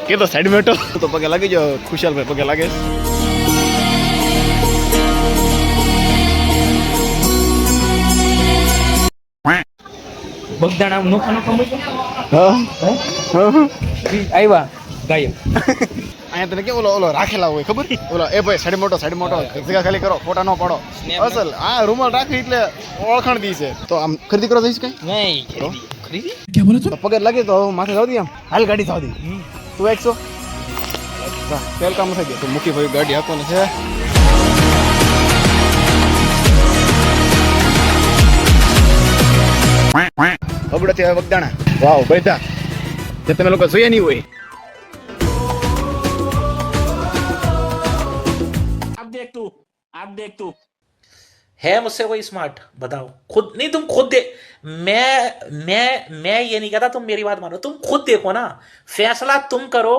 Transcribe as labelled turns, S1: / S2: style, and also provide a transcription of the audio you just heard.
S1: કે તો સાઈડ બેઠો તો પગે લાગી જાઓ, ખુશાલ ભાઈ પગે લાગે.
S2: બગદાણા નોખા નોખા મૂકો.
S1: હા
S2: આવ્યા ગાયબ.
S1: અહીંયા તને કે ઓલો રાખેલા હોય ખબર, ઓલો એ ભાઈ સાઈડ મોટો જગ્યા ખાલી કરો, ફોટા નો પાડો. અસલ આ રૂમાલ રાખી એટલે ઓળખાણ દી છે. તો આમ ખરીદી કરવા જઈશ કઈ?
S2: નહીં ખરીદી
S1: ક્યાં બોલે છો? પગે લાગે તો માથે જાવ દી, આમ હાલ ગાડી જાવ દી. તું એકસો તેલ કામ થઈ ગયા તો મૂકી ભાઈ ગાડી આપવાની છે. બગડેથી આવે બગદાણા. વાવ બેઠા જે તમે લોકો જોયા નહીં હોય.
S3: आप देख तू है मुझसे कोई स्मार्ट बताओ खुद नहीं तुम खुद दे मैं ये नहीं कहता तुम मेरी बात मानो तुम खुद देखो ना फैसला तुम करो